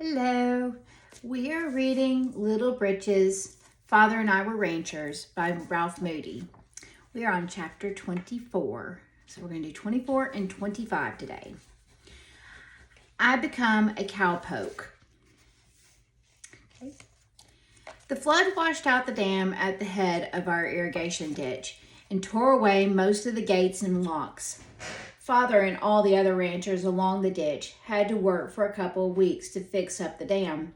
Hello. We are reading Little Britches, Father and I Were Ranchers by Ralph Moody. We are on chapter 24. So we're going to do 24 and 25 today. I become a cowpoke. Okay. The flood washed out the dam at the head of our irrigation ditch and tore away most of the gates and locks. Father and all the other ranchers along the ditch had to work for a couple of weeks to fix up the dam.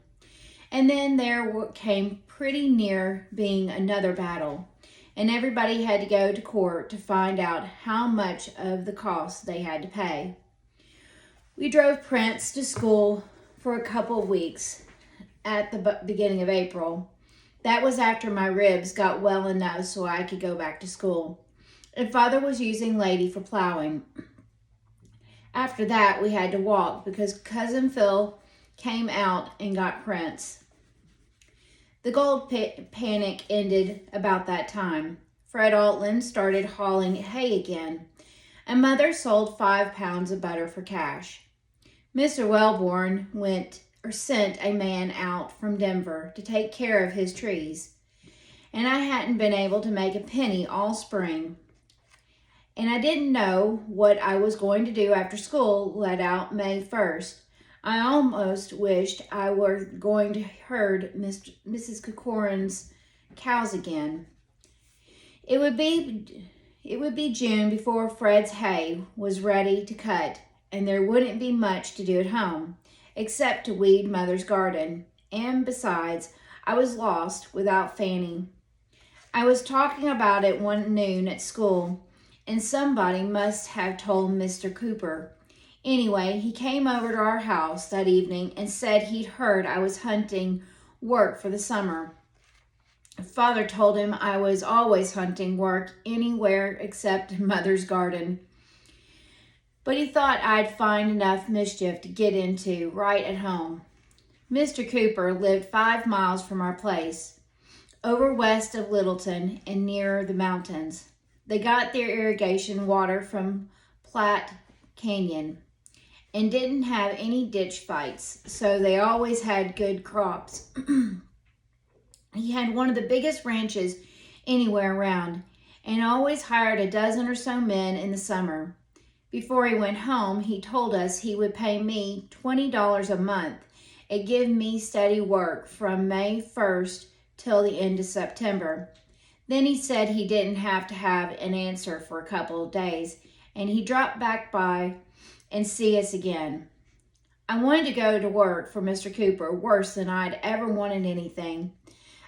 And then there came pretty near being another battle, and everybody had to go to court to find out how much of the cost they had to pay. We drove Prince to school for a couple of weeks at the beginning of April. That was after my ribs got well enough so I could go back to school. And Father was using Lady for plowing. After that, we had to walk because Cousin Phil came out and got Prince. The gold panic ended about that time. Fred Altland started hauling hay again, and Mother sold 5 pounds of butter for cash. Mr. Wellborn sent a man out from Denver to take care of his trees, and I hadn't been able to make a penny all spring. And I didn't know what I was going to do after school let out May 1st. I almost wished I were going to herd Mrs. Corcoran's cows again. It would be June before Fred's hay was ready to cut, and there wouldn't be much to do at home, except to weed Mother's garden. And besides, I was lost without Fanny. I was talking about it one noon at school, and somebody must have told Mr. Cooper. Anyway, he came over to our house that evening and said he'd heard I was hunting work for the summer. Father told him I was always hunting work anywhere except in Mother's garden. But he thought I'd find enough mischief to get into right at home. Mr. Cooper lived 5 miles from our place, over west of Littleton and nearer the mountains. They got their irrigation water from Platte Canyon and didn't have any ditch fights, so they always had good crops. He had one of the biggest ranches anywhere around and always hired a dozen or so men in the summer. Before he went home, he told us he would pay me $20 a month and give me steady work from May 1st till the end of September. Then he said he didn't have to have an answer for a couple of days, and he dropped back by and see us again. I wanted to go to work for Mr. Cooper worse than I'd ever wanted anything.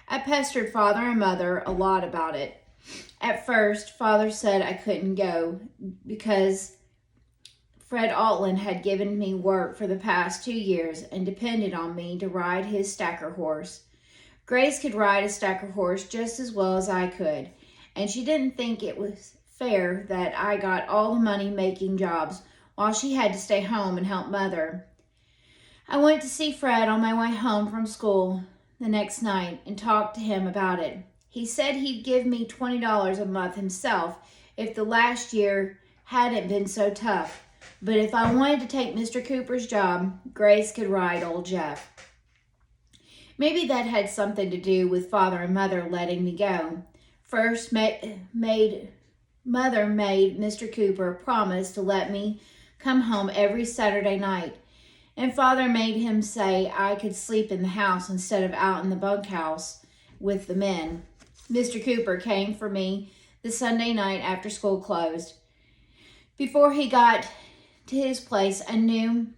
I pestered Father and Mother a lot about it. At first, Father said I couldn't go because Fred Altland had given me work for the past 2 years and depended on me to ride his stacker horse. Grace could ride a stacker horse just as well as I could, and she didn't think it was fair that I got all the money-making jobs while she had to stay home and help Mother. I went to see Fred on my way home from school the next night and talked to him about it. He said he'd give me $20 a month himself if the last year hadn't been so tough, but if I wanted to take Mr. Cooper's job, Grace could ride old Jeff. Maybe that had something to do with Father and Mother letting me go. First, Mother made Mr. Cooper promise to let me come home every Saturday night, and Father made him say I could sleep in the house instead of out in the bunkhouse with the men. Mr. Cooper came for me the Sunday night after school closed. Before he got to his place, I knew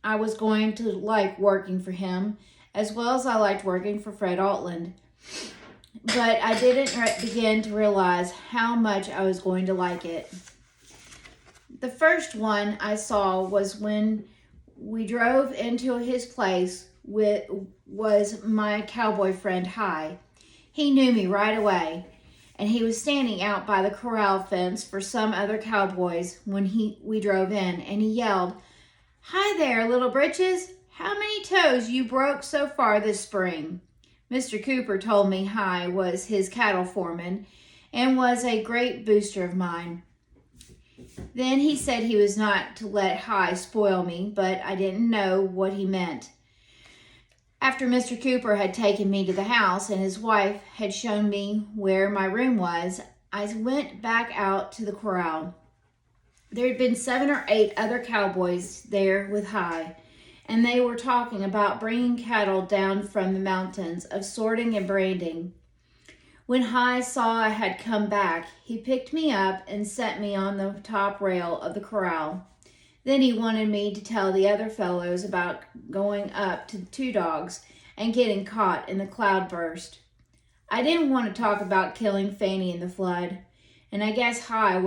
I was going to like working for him, as well as I liked working for Fred Altland. But I didn't begin to realize how much I was going to like it. The first one I saw was when we drove into his place was my cowboy friend Hi. He knew me right away, and he was standing out by the corral fence for some other cowboys when we drove in, and he yelled, "Hi there, little Britches. How many toes you broke so far this spring?" Mr. Cooper told me Hi was his cattle foreman and was a great booster of mine. Then he said he was not to let Hi spoil me, but I didn't know what he meant. After Mr. Cooper had taken me to the house and his wife had shown me where my room was, I went back out to the corral. There had been 7 or 8 other cowboys there with Hi, and they were talking about bringing cattle down from the mountains, of sorting and branding. When Hi saw I had come back, he picked me up and set me on the top rail of the corral. Then he wanted me to tell the other fellows about going up to the 2 dogs and getting caught in the cloudburst. I didn't want to talk about killing Fanny in the flood, and I guess Hi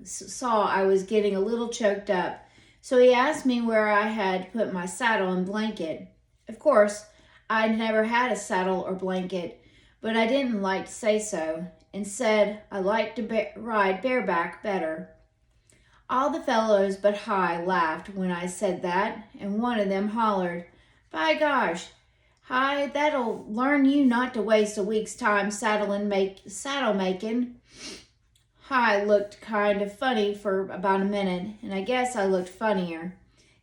saw I was getting a little choked up, so he asked me where I had put my saddle and blanket. Of course, I'd never had a saddle or blanket, but I didn't like to say so, and said I liked to ride bareback better. All the fellows but Hi laughed when I said that, and one of them hollered, "By gosh, Hi, that'll learn you not to waste a week's time saddle making." Hi looked kind of funny for about a minute, and I guess I looked funnier.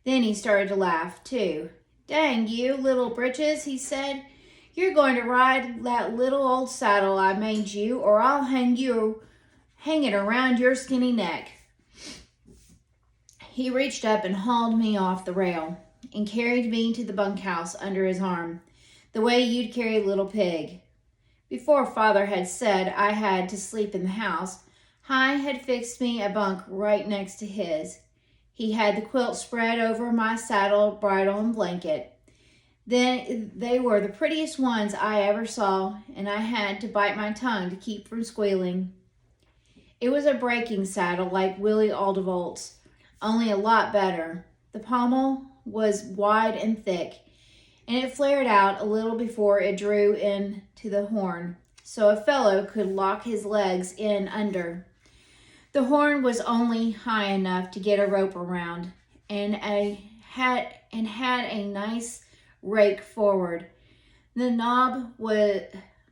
Then he started to laugh, too. "Dang you, little Britches," he said. "You're going to ride that little old saddle I made you, or I'll hang it around your skinny neck." He reached up and hauled me off the rail and carried me to the bunkhouse under his arm, the way you'd carry a little pig. Before Father had said I had to sleep in the house, Hi had fixed me a bunk right next to his. He had the quilt spread over my saddle, bridle, and blanket. Then they were the prettiest ones I ever saw, and I had to bite my tongue to keep from squealing. It was a breaking saddle like Willie Aldevolt's, only a lot better. The pommel was wide and thick, and it flared out a little before it drew in to the horn, so a fellow could lock his legs in under. The horn was only high enough to get a rope around, and had a nice rake forward. The knob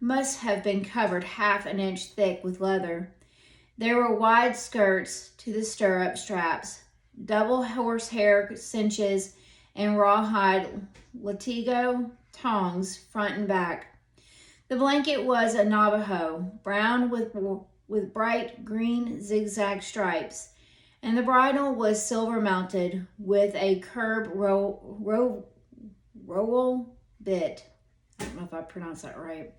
must have been covered half an inch thick with leather. There were wide skirts to the stirrup straps, double horsehair cinches, and rawhide latigo tongs front and back. The blanket was a Navajo, brown with bright green zigzag stripes, and the bridle was silver mounted with a curb rowel bit. I don't know if I pronounced that right.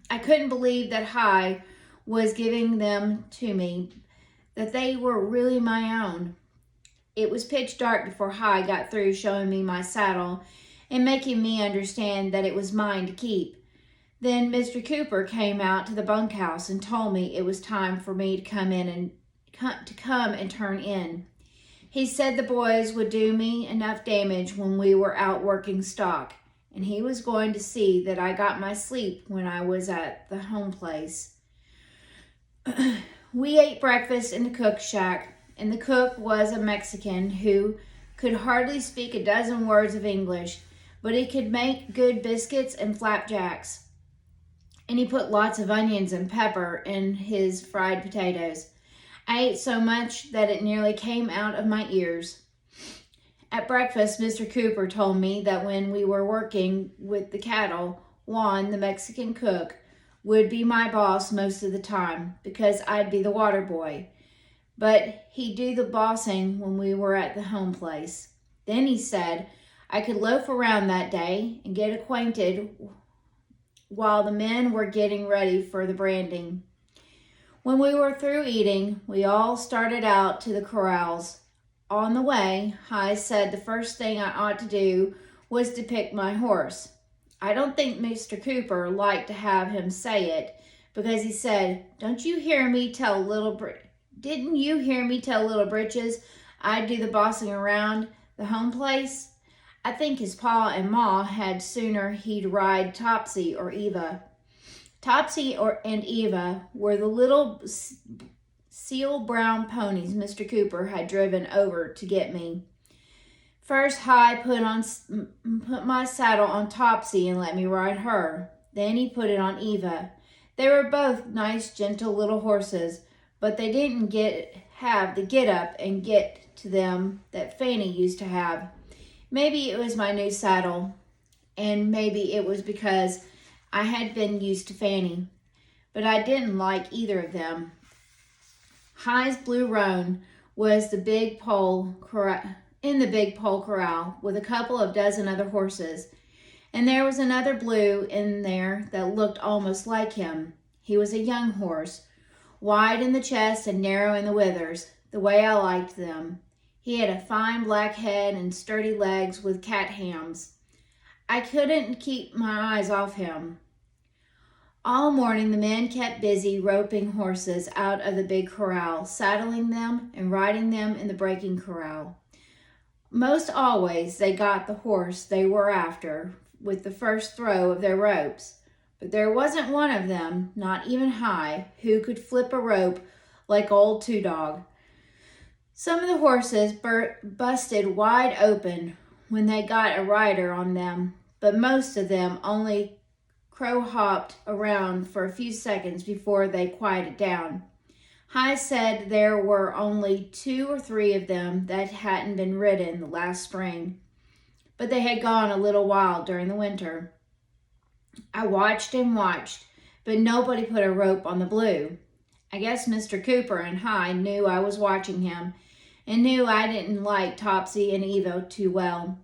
I couldn't believe that Hi was giving them to me, that they were really my own. It was pitch dark before Hi got through showing me my saddle and making me understand that it was mine to keep. Then Mr. Cooper came out to the bunkhouse and told me it was time for me to come and turn in. He said the boys would do me enough damage when we were out working stock, and he was going to see that I got my sleep when I was at the home place. We ate breakfast in the cook shack, and the cook was a Mexican who could hardly speak a dozen words of English, but he could make good biscuits and flapjacks. And he put lots of onions and pepper in his fried potatoes. I ate so much that it nearly came out of my ears. At breakfast, Mr. Cooper told me that when we were working with the cattle, Juan, the Mexican cook, would be my boss most of the time because I'd be the water boy. But he'd do the bossing when we were at the home place. Then he said I could loaf around that day and get acquainted while the men were getting ready for the branding. When we were through eating, we all started out to the corrals. On the way, Hi said the first thing I ought to do was to pick my horse. I don't think Mr. Cooper liked to have him say it because he said, Didn't you hear me tell little Britches I'd do the bossing around the home place? I think his pa and ma had sooner he'd ride Topsy or Eva. Topsy and Eva were the little seal brown ponies Mr. Cooper had driven over to get me. First, Hi put my saddle on Topsy and let me ride her. Then he put it on Eva. They were both nice, gentle little horses, but they didn't have the get up and get to them that Fanny used to have. Maybe it was my new saddle. and maybe it was because I had been used to Fanny, but I didn't like either of them. High's blue roan was in the big pole corral with a couple of dozen other horses, and there was another blue in there that looked almost like him. He was a young horse, wide in the chest and narrow in the withers, the way I liked them. He had a fine black head and sturdy legs with cat hams. I couldn't keep my eyes off him. All morning the men kept busy roping horses out of the big corral, saddling them and riding them in the breaking corral. Most always they got the horse they were after with the first throw of their ropes, but there wasn't one of them, not even High, who could flip a rope like old Two Dog. Some of the horses busted wide open when they got a rider on them, but most of them only crow-hopped around for a few seconds before they quieted down. High said there were only 2 or 3 of them that hadn't been ridden the last spring, but they had gone a little while during the winter. I watched and watched, but nobody put a rope on the blue. I guess Mr. Cooper and High knew I was watching him and knew I didn't like Topsy and Evo too well.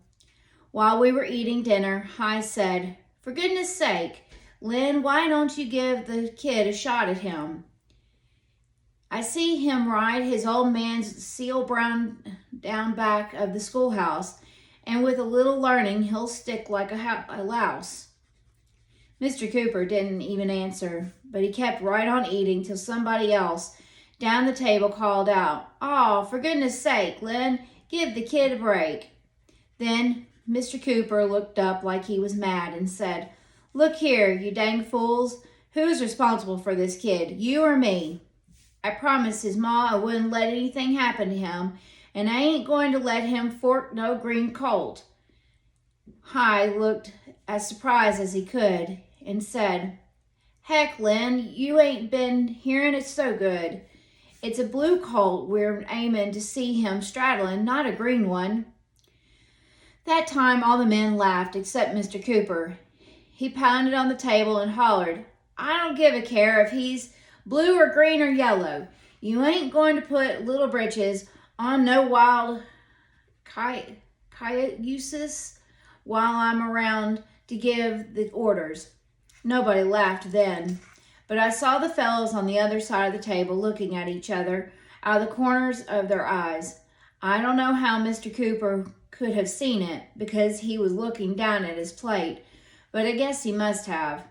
While we were eating dinner, High said, "For goodness sake, Lynn, why don't you give the kid a shot at him? I see him ride his old man's seal brown down back of the schoolhouse, and with a little learning, he'll stick like a louse." Mr. Cooper didn't even answer, but he kept right on eating till somebody else down the table called out, "Oh, for goodness sake, Lynn, give the kid a break." Then Mr. Cooper looked up like he was mad and said, "Look here, you dang fools, who's responsible for this kid, you or me? I promised his ma I wouldn't let anything happen to him, and I ain't going to let him fork no green colt." High looked as surprised as he could and said, "Heck, Lynn, you ain't been hearing it so good. It's a blue colt we're aiming to see him straddling, not a green one." That time all the men laughed except Mr. Cooper. He pounded on the table and hollered, "I don't give a care if he's blue or green or yellow. You ain't going to put little Britches on no wild cayuses while I'm around to give the orders." Nobody laughed then, but I saw the fellows on the other side of the table looking at each other out of the corners of their eyes. I don't know how Mr. Cooper could have seen it because he was looking down at his plate, but I guess he must have.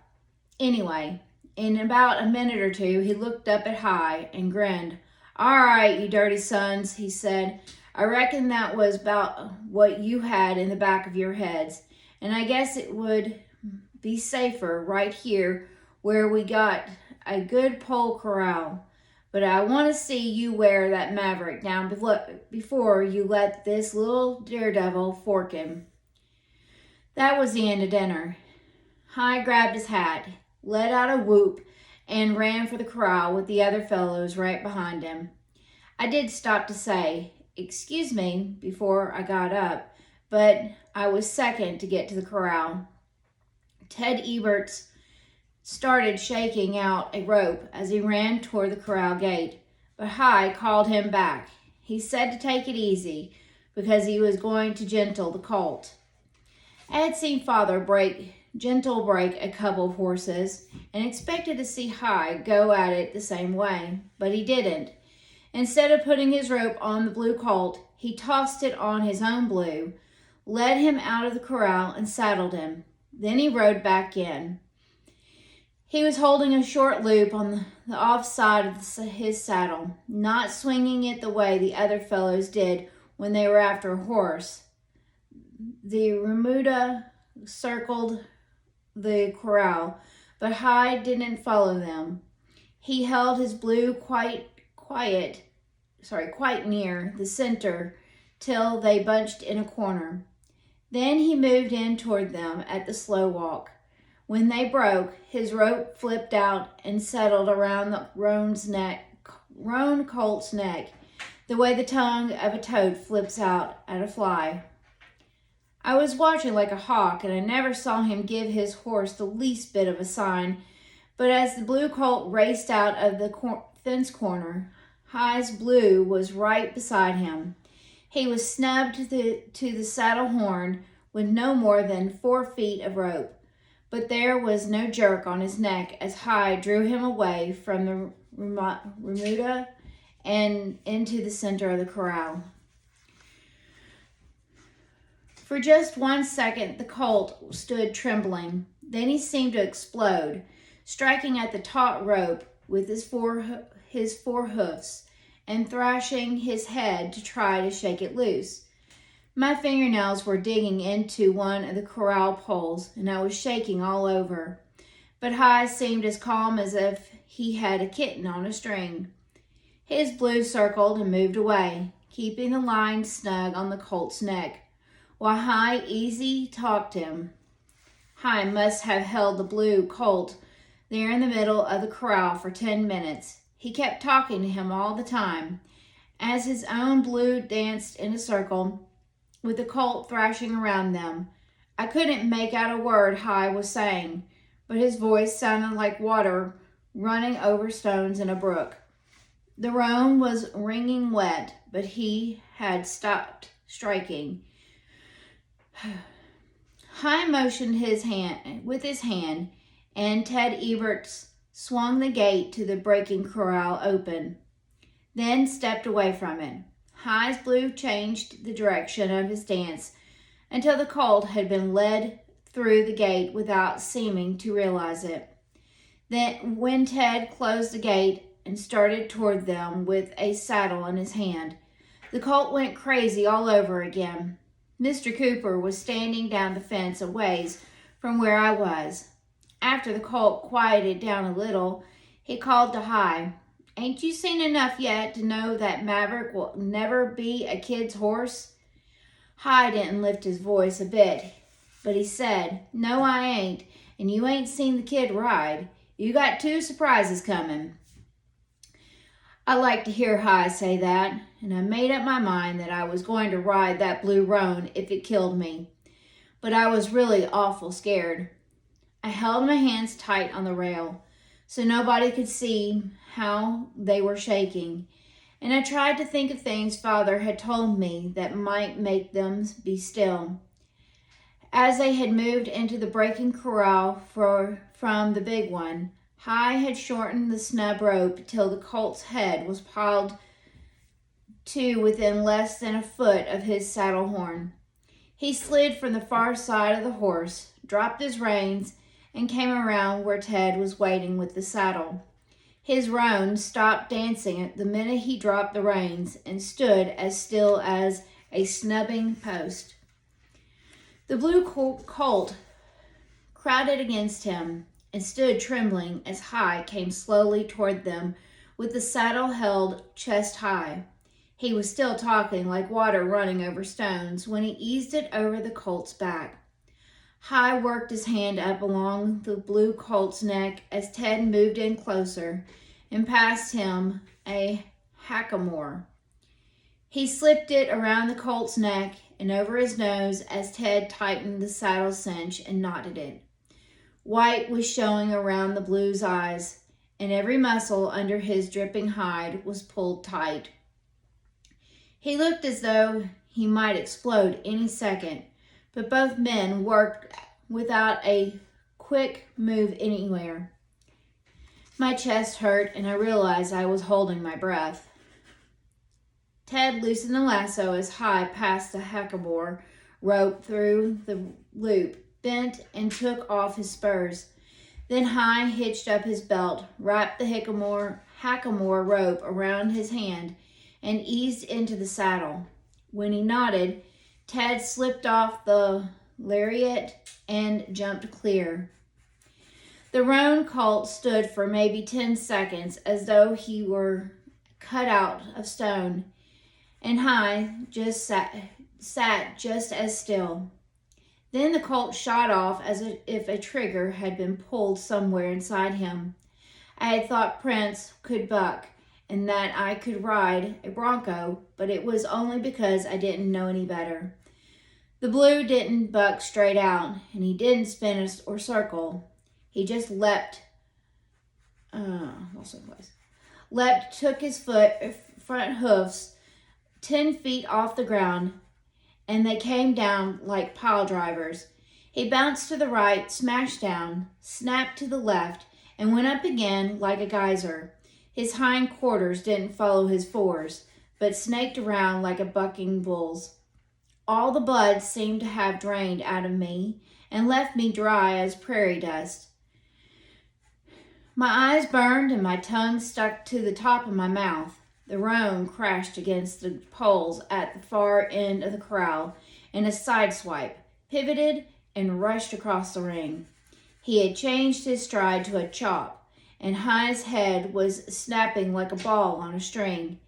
Anyway, in about a minute or two, he looked up at High and grinned. "All right, you dirty sons," he said. "I reckon that was about what you had in the back of your heads, and I guess it would be safer right here where we got a good pole corral. But I want to see you wear that maverick down before you let this little daredevil fork him." That was the end of dinner. High grabbed his hat, let out a whoop, and ran for the corral with the other fellows right behind him. I did stop to say, "Excuse me," before I got up, but I was second to get to the corral. Ted Eberts started shaking out a rope as he ran toward the corral gate, but High called him back. He said to take it easy because he was going to gentle the colt. I had seen Father gentle break a couple of horses and expected to see High go at it the same way, but he didn't. Instead of putting his rope on the blue colt, he tossed it on his own blue, led him out of the corral, and saddled him. Then he rode back in. He was holding a short loop on the off side of his saddle, not swinging it the way the other fellows did when they were after a horse. The remuda circled the corral, but High didn't follow them. He held his blue quite near the center till they bunched in a corner. Then he moved in toward them at the slow walk. When they broke, his rope flipped out and settled around the roan colt's neck, the way the tongue of a toad flips out at a fly. I was watching like a hawk, and I never saw him give his horse the least bit of a sign. But as the blue colt raced out of the fence corner, High's Blue was right beside him. He was snubbed to the saddle horn with no more than 4 feet of rope. But there was no jerk on his neck as High drew him away from the remuda and into the center of the corral. For just 1 second, the colt stood trembling. Then he seemed to explode, striking at the taut rope with his four hoofs and thrashing his head to try to shake it loose. My fingernails were digging into one of the corral poles, and I was shaking all over. But High seemed as calm as if he had a kitten on a string. His Blue circled and moved away, keeping the line snug on the colt's neck, while High easy talked him. High must have held the Blue colt there in the middle of the corral for 10 minutes. He kept talking to him all the time, as his own Blue danced in a circle, with the colt thrashing around them. I couldn't make out a word High was saying, but his voice sounded like water running over stones in a brook. The roan was wringing wet, but he had stopped striking. High motioned with his hand, and Ted Eberts swung the gate to the breaking corral open, then stepped away from it. High's Blue changed the direction of his dance until the colt had been led through the gate without seeming to realize it. Then, when Ted closed the gate and started toward them with a saddle in his hand, the colt went crazy all over again. Mr. Cooper was standing down the fence a ways from where I was. After the colt quieted down a little, he called to High, "Ain't you seen enough yet to know that Maverick will never be a kid's horse?" High didn't lift his voice a bit, but he said, "No, I ain't, and you ain't seen the kid ride. You got 2 surprises coming." I like to hear High say that, and I made up my mind that I was going to ride that Blue roan if it killed me. But I was really awful scared. I held my hands tight on the rail so nobody could see how they were shaking, and I tried to think of things Father had told me that might make them be still. As they had moved into the breaking corral from the big one, High had shortened the snub rope till the colt's head was piled to within less than a foot of his saddle horn. He slid from the far side of the horse, dropped his reins, and came around where Ted was waiting with the saddle. His roan stopped dancing at the minute he dropped the reins and stood as still as a snubbing post. The Blue colt crowded against him and stood trembling as High came slowly toward them with the saddle held chest high. He was still talking like water running over stones when he eased it over the colt's back. High worked his hand up along the Blue colt's neck as Ted moved in closer and passed him a hackamore. He slipped it around the colt's neck and over his nose as Ted tightened the saddle cinch and knotted it. White was showing around the Blue's eyes, and every muscle under his dripping hide was pulled tight. He looked as though he might explode any second, but both men worked without a quick move anywhere. My chest hurt, and I realized I was holding my breath. Ted loosened the lasso as High passed the hackamore rope through the loop, bent, and took off his spurs. Then High hitched up his belt, wrapped the hackamore rope around his hand, and eased into the saddle. When he nodded, Ted slipped off the lariat and jumped clear. The roan colt stood for maybe 10 seconds as though he were cut out of stone, and High just sat just as still. Then the colt shot off as if a trigger had been pulled somewhere inside him. I had thought Prince could buck and that I could ride a bronco, but it was only because I didn't know any better. The blue didn't buck straight out, and he didn't spin or circle. He just leapt, took his front hoofs 10 feet off the ground, and they came down like pile drivers. He bounced to the right, smashed down, snapped to the left, and went up again like a geyser. His hind quarters didn't follow his fores, but snaked around like a bucking bull's. All the blood seemed to have drained out of me and left me dry as prairie dust. My eyes burned and my tongue stuck to the top of my mouth. The roan crashed against the poles at the far end of the corral in a side swipe, pivoted, and rushed across the ring. He had changed his stride to a chop, and High's head was snapping like a ball on a string.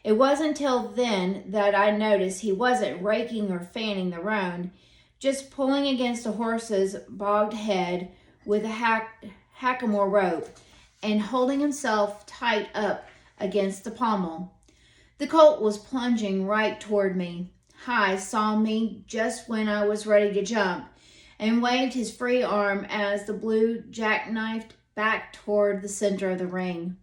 It wasn't until then that I noticed he wasn't raking or fanning the roan, just pulling against the horse's bogged head with a hackamore rope and holding himself tight up against the pommel. The colt was plunging right toward me. High saw me just when I was ready to jump and waved his free arm as the blue jackknifed back toward the center of the ring.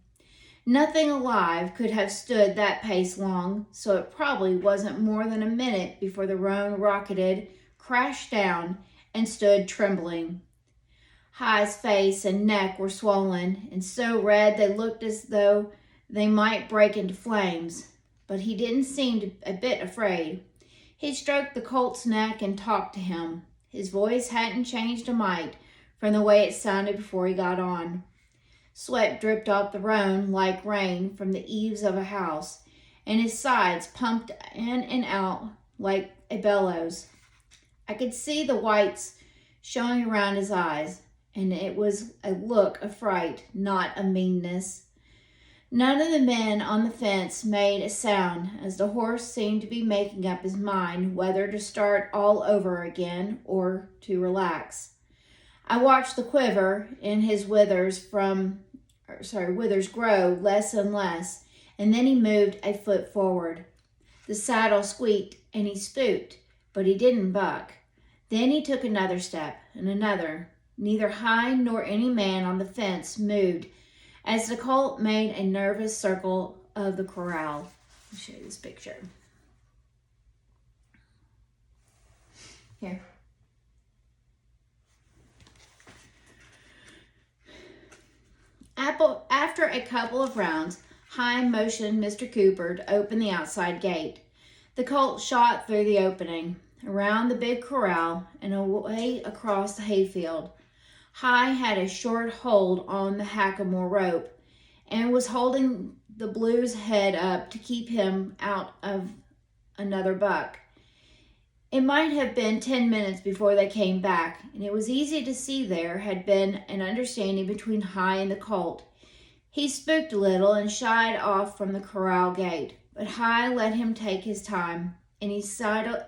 Nothing alive could have stood that pace long, so it probably wasn't more than a minute before the roan rocketed, crashed down, and stood trembling. High's face and neck were swollen and so red they looked as though they might break into flames, but he didn't seem a bit afraid. He stroked the colt's neck and talked to him. His voice hadn't changed a mite from the way it sounded before he got on. Sweat dripped off the roan like rain from the eaves of a house, and his sides pumped in and out like a bellows. I could see the whites showing around his eyes, and it was a look of fright, not of meanness. None of the men on the fence made a sound, as the horse seemed to be making up his mind whether to start all over again or to relax. I watched the quiver in his withers grow less and less, and then he moved a foot forward. The saddle squeaked and he spooked, but he didn't buck. Then he took another step and another. Neither High nor any man on the fence moved as the colt made a nervous circle of the corral. I'll show you this picture. Here. After a couple of rounds, High motioned Mr. Cooper to open the outside gate. The colt shot through the opening, around the big corral, and away across the hayfield. High had a short hold on the hackamore rope and was holding the blue's head up to keep him out of another buck. It might have been 10 minutes before they came back, and it was easy to see there had been an understanding between High and the colt. He spooked a little and shied off from the corral gate, but High let him take his time, and he sidled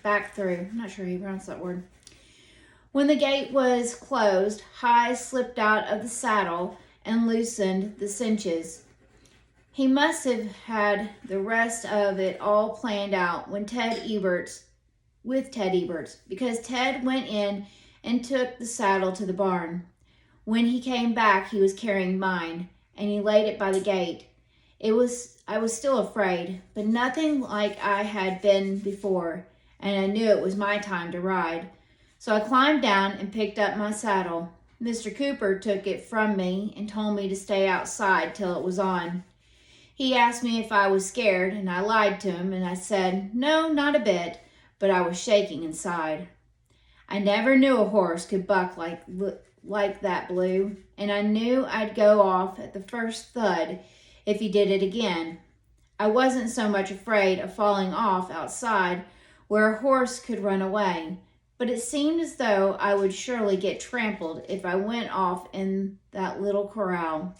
back through. I'm not sure how you pronounce that word. When the gate was closed, High slipped out of the saddle and loosened the cinches. He must have had the rest of it all planned out with Ted Eberts, because Ted went in and took the saddle to the barn. When he came back, he was carrying mine, and he laid it by the gate. I was still afraid, but nothing like I had been before, and I knew it was my time to ride. So I climbed down and picked up my saddle. Mr. Cooper took it from me and told me to stay outside till it was on. He asked me if I was scared, and I lied to him, and I said, no, not a bit, but I was shaking inside. I never knew a horse could buck like that, Blue, and I knew I'd go off at the first thud if he did it again. I wasn't so much afraid of falling off outside where a horse could run away, but it seemed as though I would surely get trampled if I went off in that little corral.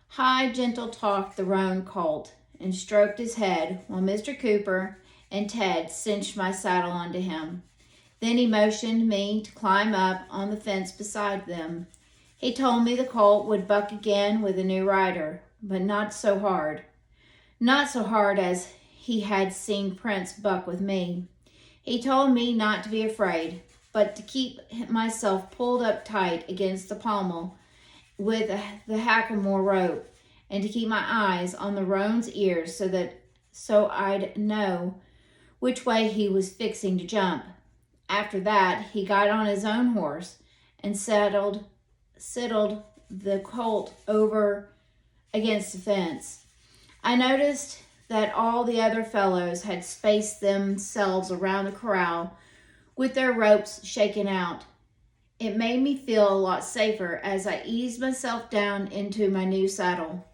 High gentle talked the roan colt and stroked his head while Mr. Cooper and Ted cinched my saddle onto him. Then he motioned me to climb up on the fence beside them. He told me the colt would buck again with a new rider, but not so hard. not so hard as he had seen Prince buck with me. He told me not to be afraid, but to keep myself pulled up tight against the pommel with the hackamore rope, and to keep my eyes on the roan's ears so I'd know which way he was fixing to jump. After that, he got on his own horse and settled the colt over against the fence. I noticed that all the other fellows had spaced themselves around the corral with their ropes shaken out. It made me feel a lot safer as I eased myself down into my new saddle.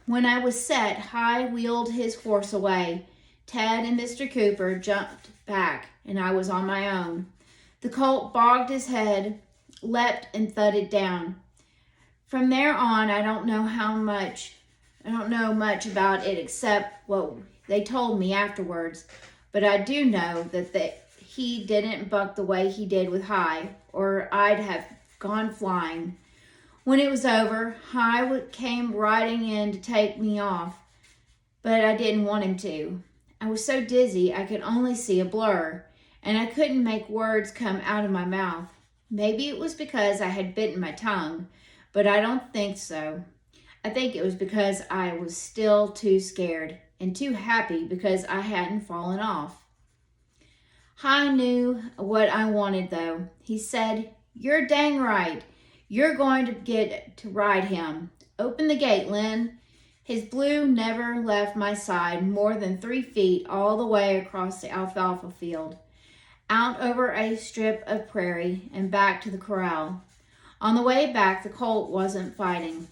When I was set, High wheeled his horse away. Ted and Mr. Cooper jumped back, and I was on my own. The colt bogged his head, leapt, and thudded down. From there on, I don't know much about it except what they told me afterwards, but I do know that he didn't buck the way he did with High, or I'd have gone flying. When it was over, High came riding in to take me off, but I didn't want him to. I was so dizzy I could only see a blur, and I couldn't make words come out of my mouth. Maybe it was because I had bitten my tongue, but I don't think so. I think it was because I was still too scared and too happy because I hadn't fallen off. High knew what I wanted, though. He said, "You're dang right. You're going to get to ride him. Open the gate, Lynn." His blue never left my side more than 3 feet all the way across the alfalfa field, out over a strip of prairie, and back to the corral. On the way back, the colt wasn't fighting.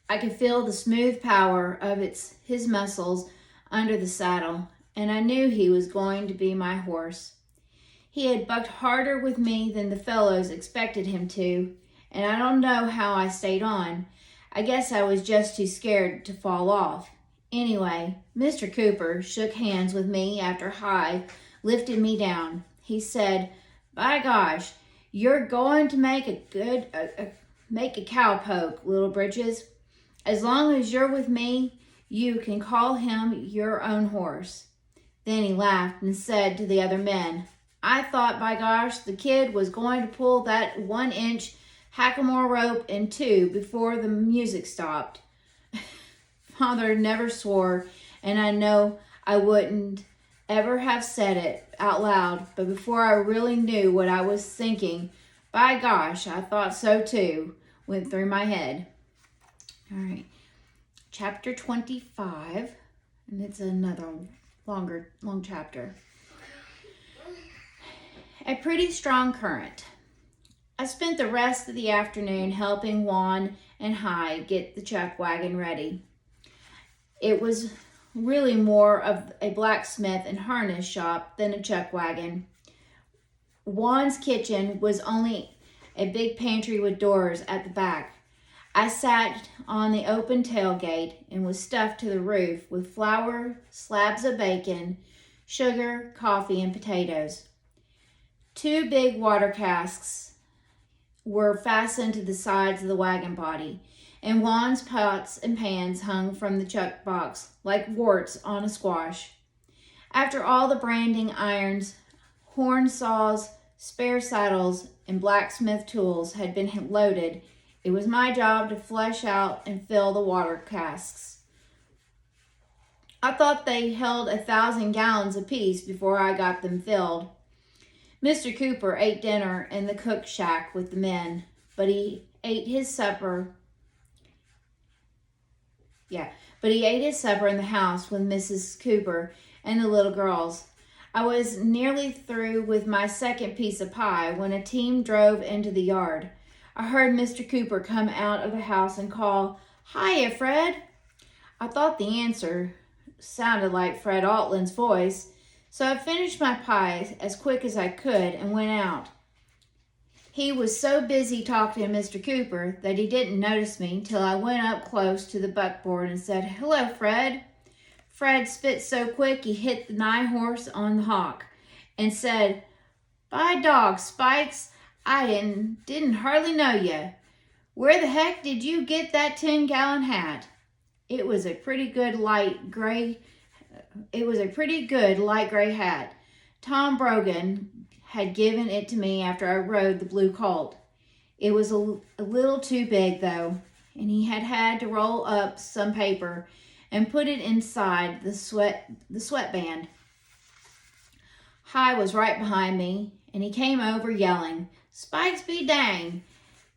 I could feel the smooth power of his muscles under the saddle, and I knew he was going to be my horse. He had bucked harder with me than the fellows expected him to, and I don't know how I stayed on. I guess I was just too scared to fall off. Anyway, Mr. Cooper shook hands with me after High lifted me down. He said, "By gosh, you're going to make a cowpoke, little Britches. As long as you're with me, you can call him your own horse." Then he laughed and said to the other men, "I thought, by gosh, the kid was going to pull that 1-inch hackamore rope in two before the music stopped." Father never swore, and I know I wouldn't ever have said it out loud, but before I really knew what I was thinking, "By gosh, I thought so too," went through my head. All right, chapter 25, and it's another long chapter. A pretty strong current. I spent the rest of the afternoon helping Juan and High get the chuck wagon ready. It was really more of a blacksmith and harness shop than a chuck wagon. Juan's kitchen was only a big pantry with doors at the back. I sat on the open tailgate and was stuffed to the roof with flour, slabs of bacon, sugar, coffee, and potatoes. 2 big water casks were fastened to the sides of the wagon body, and Juan's pots and pans hung from the chuck box like warts on a squash. After all the branding irons, horn saws, spare saddles, and blacksmith tools had been loaded, it was my job to flush out and fill the water casks. I thought they held 1,000 gallons apiece before I got them filled. Mr. Cooper ate dinner in the cook shack with the men, but he ate his supper in the house with Mrs. Cooper and the little girls. I was nearly through with my second piece of pie when a team drove into the yard. I heard Mr. Cooper come out of the house and call, "Hiya, Fred." I thought the answer sounded like Fred Altland's voice, so I finished my pie as quick as I could and went out. He was so busy talking to Mr. Cooper that he didn't notice me till I went up close to the buckboard and said, "Hello, Fred." Fred spit so quick he hit the nigh horse on the hock and said, "By dog, Spikes, I didn't hardly know you. Where the heck did you get that 10-gallon hat?" It was a pretty good light gray hat. Tom Brogan had given it to me after I rode the blue colt. It was a little too big, though, and he had to roll up some paper and put it inside the sweatband. Hi was right behind me, and he came over yelling, "Spikes be dang!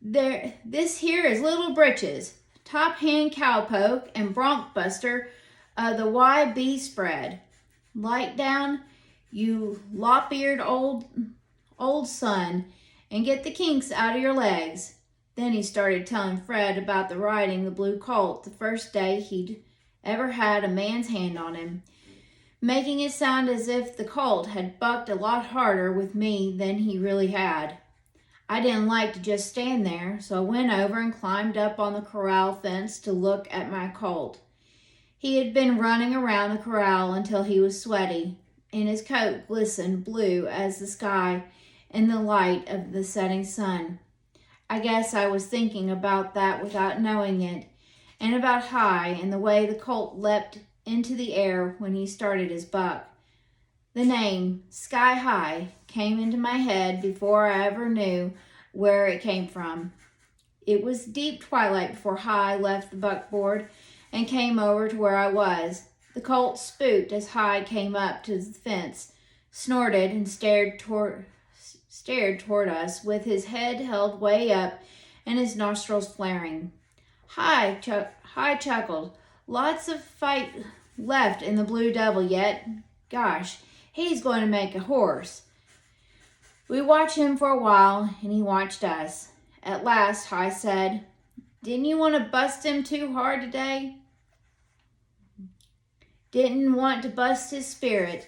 This here is Little Britches, top hand cowpoke and bronc buster of the YB spread. Light down, you lop-eared old son, and get the kinks out of your legs." Then he started telling Fred about the riding the blue colt the first day he'd ever had a man's hand on him, making it sound as if the colt had bucked a lot harder with me than he really had. I didn't like to just stand there, so I went over and climbed up on the corral fence to look at my colt. He had been running around the corral until he was sweaty, and his coat glistened blue as the sky in the light of the setting sun. I guess I was thinking about that without knowing it, and about High and the way the colt leapt into the air when he started his buck. The name, Sky High, came into my head before I ever knew where it came from. It was deep twilight before High left the buckboard and came over to where I was. The colt spooked as High came up to the fence, snorted, and stared toward us with his head held way up and his nostrils flaring. High chuckled. "Lots of fight left in the Blue Devil yet. Gosh, he's going to make a horse." We watched him for a while, and he watched us. At last, High said, "Didn't you want to bust him too hard today?" Didn't want to bust his spirit.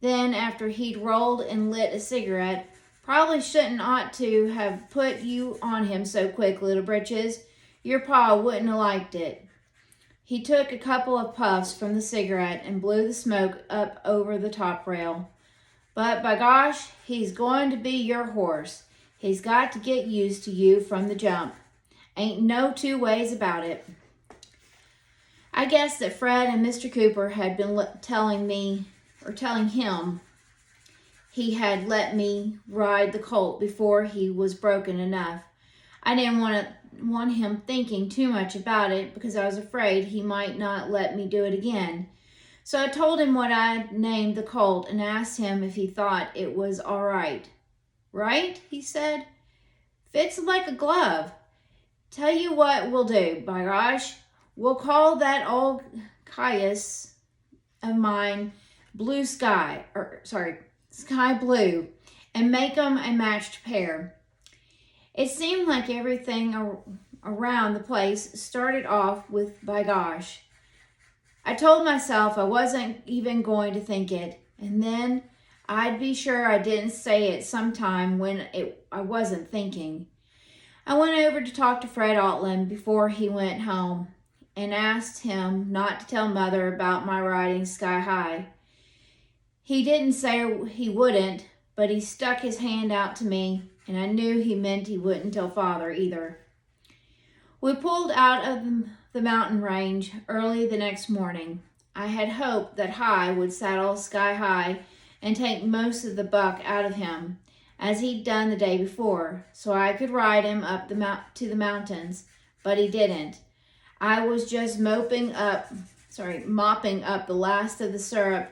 Then, after he'd rolled and lit a cigarette, "Probably ought to have put you on him so quick, Little Britches. Your pa wouldn't have liked it." He took a couple of puffs from the cigarette and blew the smoke up over the top rail. "But by gosh, he's going to be your horse. He's got to get used to you from the jump. Ain't no two ways about it." I guess that Fred and Mr. Cooper had been telling him he had let me ride the colt before he was broken enough. I didn't want him thinking too much about it because I was afraid he might not let me do it again. So I told him what I'd named the colt and asked him if he thought it was all right. "Right?" he said. "Fits like a glove. Tell you what we'll do, by gosh. We'll call that old cayuse of mine Sky Blue, and make 'em a matched pair." It seemed like everything around the place started off with "by gosh." I told myself I wasn't even going to think it, and then I'd be sure I didn't say it sometime when I wasn't thinking. I went over to talk to Fred Altland before he went home and asked him not to tell Mother about my riding Sky High. He didn't say he wouldn't, but he stuck his hand out to me, and I knew he meant he wouldn't tell Father either. We pulled out of the mountain range early the next morning. I had hoped that High would saddle Sky High and take most of the buck out of him, as he'd done the day before, so I could ride him up to the mountains, but he didn't. I was just mopping up the last of the syrup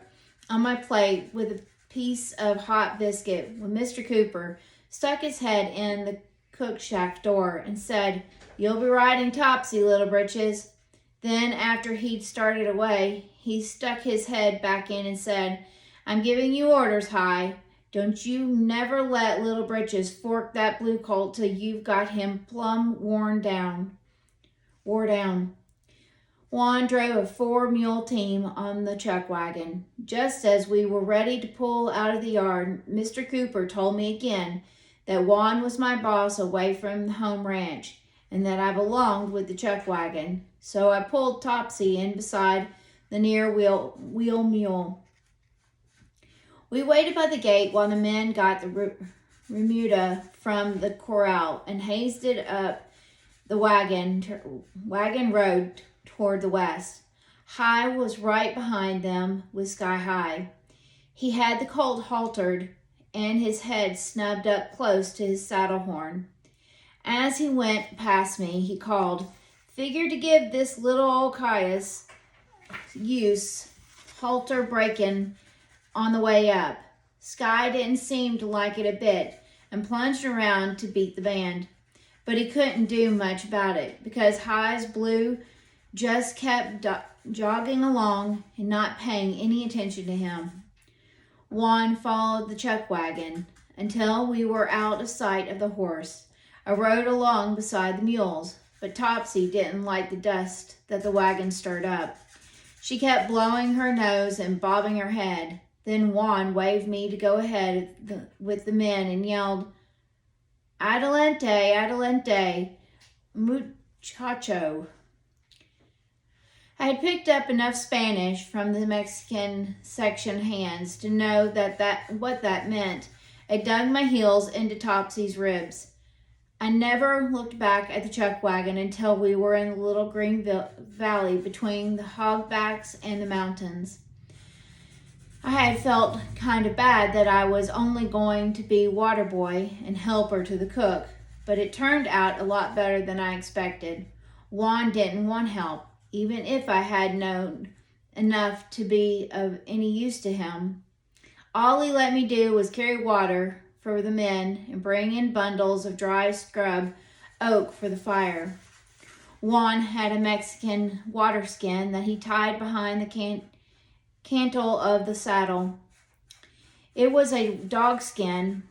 on my plate with a piece of hot biscuit when Mr. Cooper stuck his head in the cook shack door and said, "You'll be riding Topsy, Little Britches." Then, after he'd started away, he stuck his head back in and said, "I'm giving you orders, High. Don't you never let Little Britches fork that blue colt till you've got him plumb wore down. Juan drove a 4-mule team on the chuck wagon. Just as we were ready to pull out of the yard, Mr. Cooper told me again that Juan was my boss away from the home ranch, and that I belonged with the chuck wagon. So I pulled Topsy in beside the near wheel mule. We waited by the gate while the men got the remuda from the corral and hazed it up the wagon road toward the west. High was right behind them with Sky High. He had the colt haltered and his head snubbed up close to his saddle horn. As he went past me, he called, "Figure to give this little old cayuse use halter breaking on the way up." Sky didn't seem to like it a bit and plunged around to beat the band. But he couldn't do much about it because High's Blue just kept jogging along and not paying any attention to him. Juan followed the chuck wagon until we were out of sight of the horse. I rode along beside the mules, but Topsy didn't like the dust that the wagon stirred up. She kept blowing her nose and bobbing her head. Then Juan waved me to go ahead with the men and yelled, "Adelante, adelante, muchacho." I had picked up enough Spanish from the Mexican section hands to know what that meant. I dug my heels into Topsy's ribs. I never looked back at the chuck wagon until we were in the little green valley between the hogbacks and the mountains. I had felt kind of bad that I was only going to be water boy and helper to the cook, but it turned out a lot better than I expected. Juan didn't want help, even if I had known enough to be of any use to him. All he let me do was carry water for the men and bring in bundles of dry scrub oak for the fire. Juan had a Mexican water skin that he tied behind the cantle of the saddle. It was a dog skin,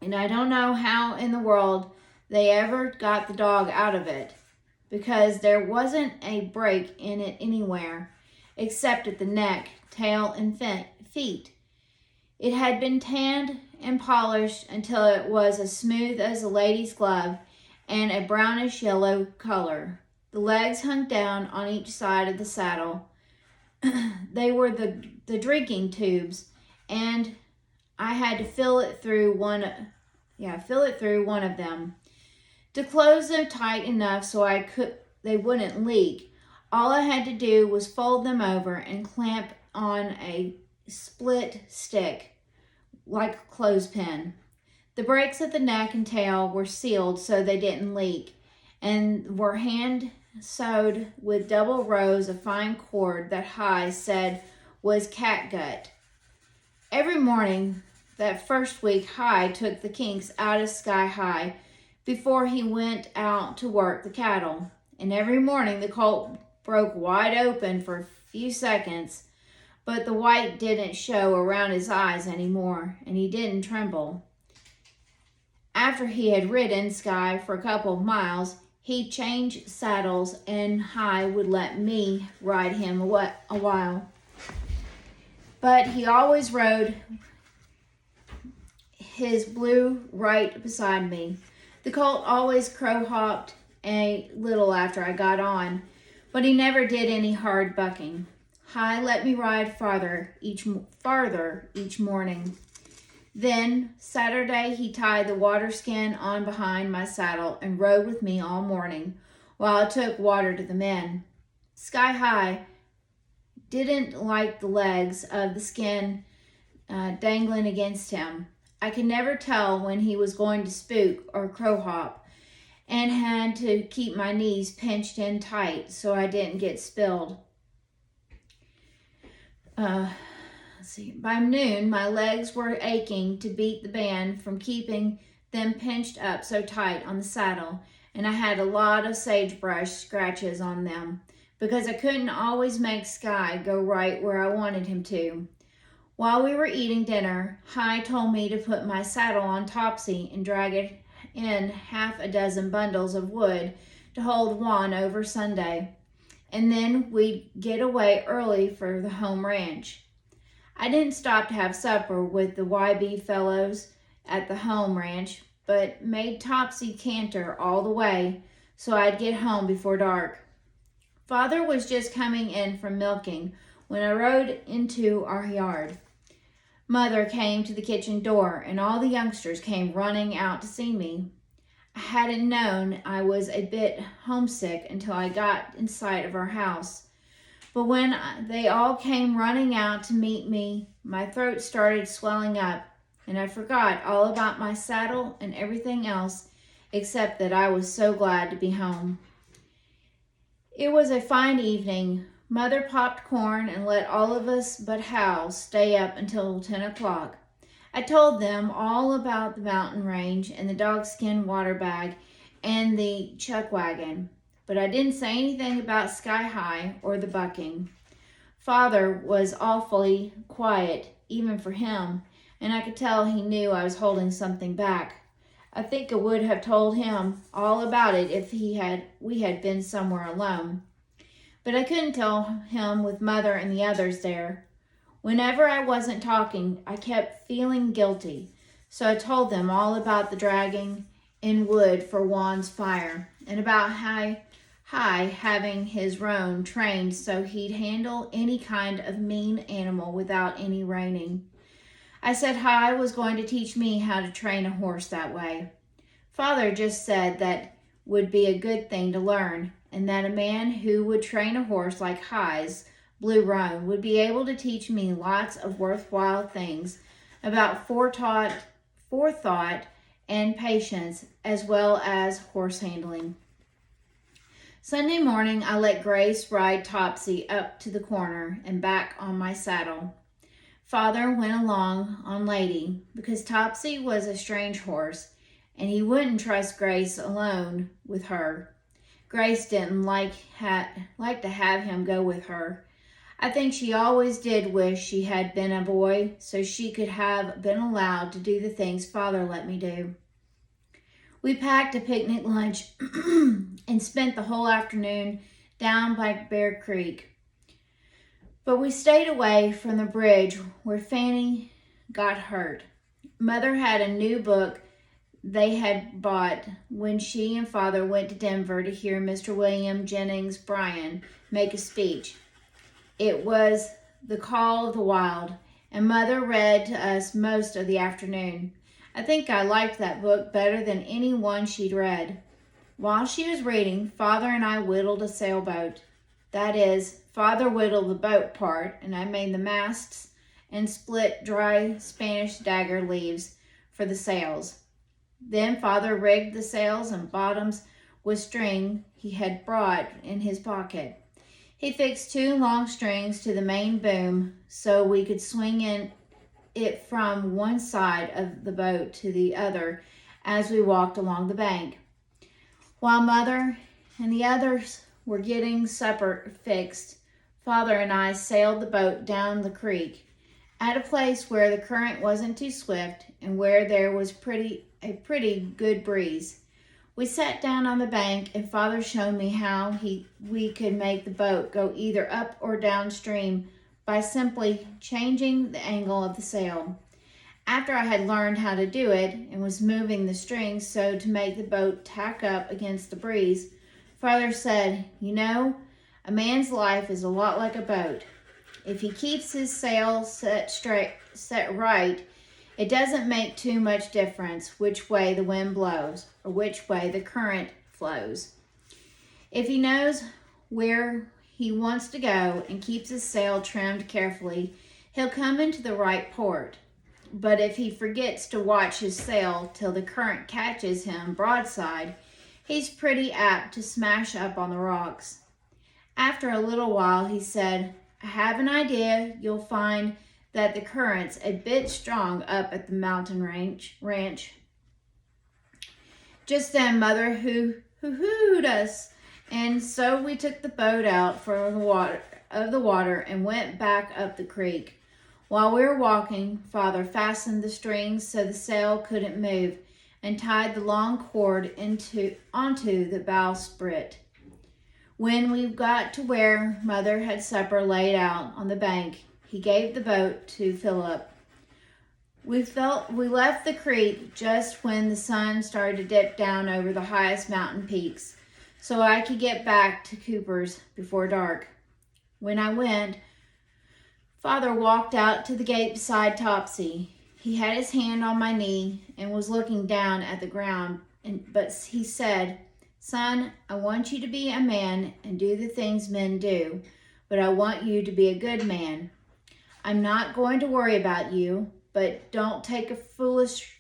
and I don't know how in the world they ever got the dog out of it, because there wasn't a break in it anywhere, except at the neck, tail, and feet. It had been tanned and polished until it was as smooth as a lady's glove and a brownish yellow color. The legs hung down on each side of the saddle. They were the drinking tubes, and I had to fill it through one of them. To close them tight enough so they wouldn't leak, all I had to do was fold them over and clamp on a split stick like a clothespin. The breaks at the neck and tail were sealed so they didn't leak, and were hand sewed with double rows of fine cord that High said was catgut. Every morning that first week, High took the kinks out of Sky High before he went out to work the cattle, and every morning the colt broke wide open for a few seconds, but the white didn't show around his eyes anymore, and he didn't tremble. After he had ridden Sky for a couple of miles, he'd change saddles, and High would let me ride him a while. But he always rode his Blue right beside me. The colt always crow-hopped a little after I got on, but he never did any hard bucking. High let me ride farther each morning. Then, Saturday, he tied the water skin on behind my saddle and rode with me all morning while I took water to the men. Sky High didn't like the legs of the skin dangling against him. I could never tell when he was going to spook or crow hop, and had to keep my knees pinched in tight so I didn't get spilled. By noon, my legs were aching to beat the band from keeping them pinched up so tight on the saddle, and I had a lot of sagebrush scratches on them because I couldn't always make Sky go right where I wanted him to. While we were eating dinner, High told me to put my saddle on Topsy and drag it in half a dozen bundles of wood to hold Juan over Sunday, and then we'd get away early for the home ranch. I didn't stop to have supper with the YB fellows at the home ranch, but made Topsy canter all the way so I'd get home before dark. Father was just coming in from milking when I rode into our yard. Mother came to the kitchen door, and all the youngsters came running out to see me. I hadn't known I was a bit homesick until I got in sight of our house. But when they all came running out to meet me, my throat started swelling up, and I forgot all about my saddle and everything else except that I was so glad to be home. It was a fine evening. Mother popped corn and let all of us but Hal stay up until 10 o'clock. I told them all about the mountain range and the dogskin water bag and the chuck wagon, but I didn't say anything about Sky High or the bucking. Father was awfully quiet, even for him, and I could tell he knew I was holding something back. I think I would have told him all about it if we had been somewhere alone. But I couldn't tell him with Mother and the others there. Whenever I wasn't talking, I kept feeling guilty, so I told them all about the dragging in wood for Juan's fire, and about High having his roan trained so he'd handle any kind of mean animal without any reining. I said High was going to teach me how to train a horse that way. Father just said that would be a good thing to learn, and that a man who would train a horse like High's blue roan would be able to teach me lots of worthwhile things about forethought and patience, as well as horse handling. Sunday morning, I let Grace ride Topsy up to the corner and back on my saddle. Father went along on Lady because Topsy was a strange horse, and he wouldn't trust Grace alone with her. Grace didn't like to have him go with her. I think she always did wish she had been a boy so she could have been allowed to do the things Father let me do. We packed a picnic lunch and spent the whole afternoon down by Bear Creek. But we stayed away from the bridge where Fanny got hurt. Mother had a new book they had bought when she and Father went to Denver to hear Mr. William Jennings Bryan make a speech. It was The Call of the Wild, and Mother read to us most of the afternoon. I think I liked that book better than any one she'd read. While she was reading, Father and I whittled a sailboat. That is, Father whittled the boat part, and I made the masts and split dry Spanish dagger leaves for the sails. Then Father rigged the sails and bottoms with string he had brought in his pocket. He fixed 2 long strings to the main boom so we could swing it from one side of the boat to the other as we walked along the bank. While Mother and the others were getting supper fixed, Father and I sailed the boat down the creek at a place where the current wasn't too swift and where there was a pretty good breeze. We sat down on the bank and Father showed me how we could make the boat go either up or downstream by simply changing the angle of the sail. After I had learned how to do it and was moving the strings so to make the boat tack up against the breeze, Father said, "You know, a man's life is a lot like a boat. If he keeps his sail set right, it doesn't make too much difference which way the wind blows or which way the current flows. If he knows where he wants to go and keeps his sail trimmed carefully, he'll come into the right port. But if he forgets to watch his sail till the current catches him broadside, he's pretty apt to smash up on the rocks." After a little while, he said, "I have an idea you'll find that the current's a bit strong up at the mountain ranch." Just then Mother hoo-hooed us, and so we took the boat out from the water and went back up the creek. While we were walking, Father fastened the strings so the sail couldn't move and tied the long cord onto the bowsprit. When we got to where Mother had supper laid out on the bank, he gave the boat to Philip. We left the creek just when the sun started to dip down over the highest mountain peaks, so I could get back to Cooper's before dark. When I went, Father walked out to the gate beside Topsy. He had his hand on my knee and was looking down at the ground But he said, "Son, I want you to be a man and do the things men do, but I want you to be a good man. I'm not going to worry about you, but don't take a foolish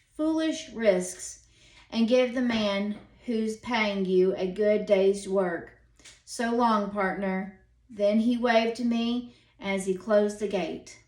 risks, and give the man who's paying you a good day's work. So long, partner." Then he waved to me as he closed the gate.